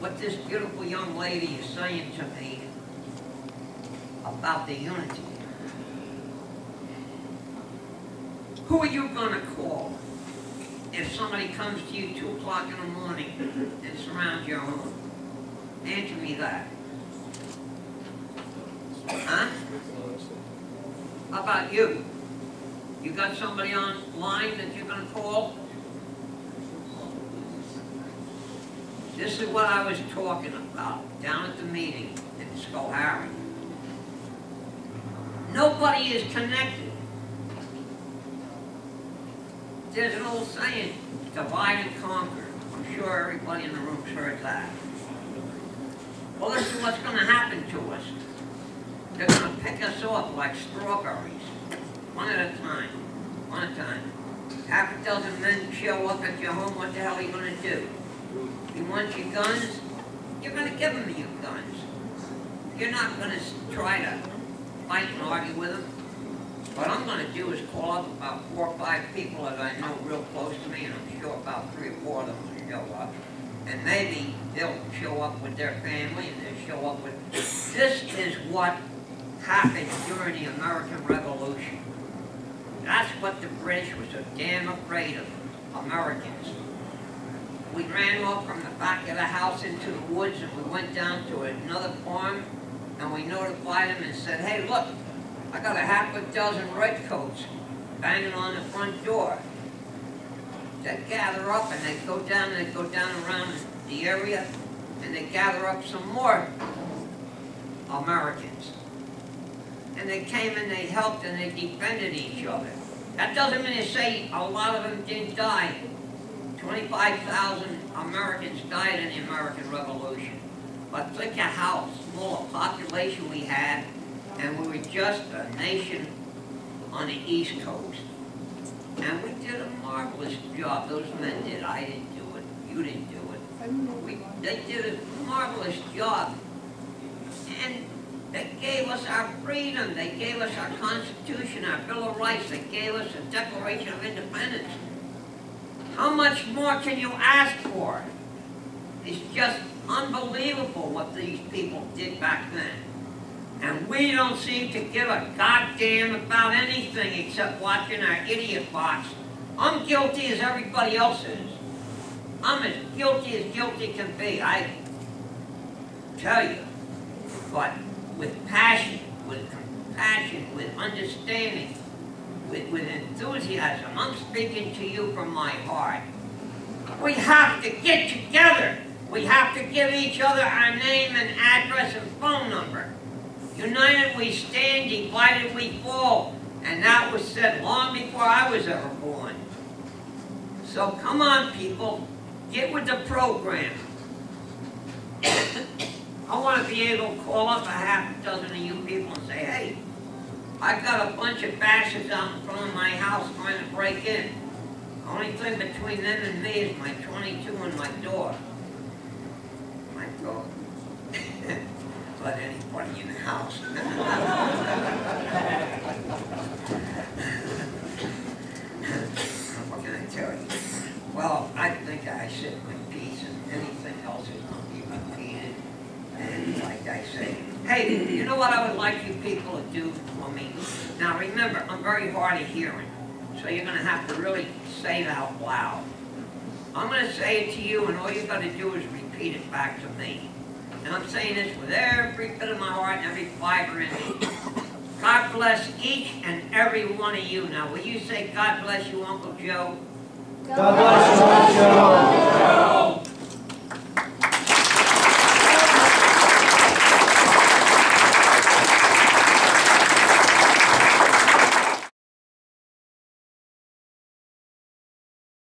what this beautiful young lady is saying to me about the unity. Who are you going to call if somebody comes to you 2 o'clock in the morning and surrounds your home? Answer me that. Huh? How about you? You got somebody online that you're going to call? This is what I was talking about down at the meeting in Schoharie. Nobody is connected. There's an old saying, divide and conquer. I'm sure everybody in the room's heard that. Well, this is what's going to happen to us. They're going to pick us off like strawberries, one at a time, one at a time. Half a dozen men show up at your home, what the hell are you going to do? You want your guns? You're going to give them your guns. You're not going to try to fight and argue with them. What I'm going to do is call up about 4 or 5 people that I know real close to me, and I'm sure about 3 or 4 of them will show up. And maybe they'll show up with their family, and they'll show up with... This is what happened during the American Revolution. That's what the British were so damn afraid of, Americans. We ran off from the back of the house into the woods, and we went down to another farm, and we notified them and said, hey, look, I got a half a dozen redcoats banging on the front door. They gather up and they go down around the area, and they gather up some more Americans. And they came and they helped and they defended each other. That doesn't mean to say a lot of them didn't die. 25,000 Americans died in the American Revolution. But think of how small a population we had, and we were just a nation on the East Coast. And we did a marvelous job. Those men did. I didn't do it. You didn't do it. They did a marvelous job. And they gave us our freedom. They gave us our Constitution, our Bill of Rights. They gave us a Declaration of Independence. How much more can you ask for? It's just unbelievable what these people did back then. And we don't seem to give a goddamn about anything except watching our idiot box. I'm guilty as everybody else is. I'm as guilty can be, I tell you. But with passion, with compassion, with understanding, with enthusiasm, I'm speaking to you from my heart. We have to get together. We have to give each other our name and address and phone number. United we stand, divided we fall. And that was said long before I was ever born. So come on, people, get with the program. I want to be able to call up a half a dozen of you people and say, hey, I've got a bunch of bastards out in front of my house trying to break in. The only thing between them and me is my 22 and my door. My door. Let anybody in the house. What can I tell you? Well, I think I said my piece, and anything else is going to be repeated. And like I say, hey, you know what I would like you people to do for me? Now remember, I'm very hard of hearing, so you're going to have to really say it out loud. I'm going to say it to you, and all you've got to do is repeat it back to me. And I'm saying this with every bit of my heart and every fiber in me. God bless each and every one of you. Now, will you say, God bless you, Uncle Joe? God bless you, Uncle Joe.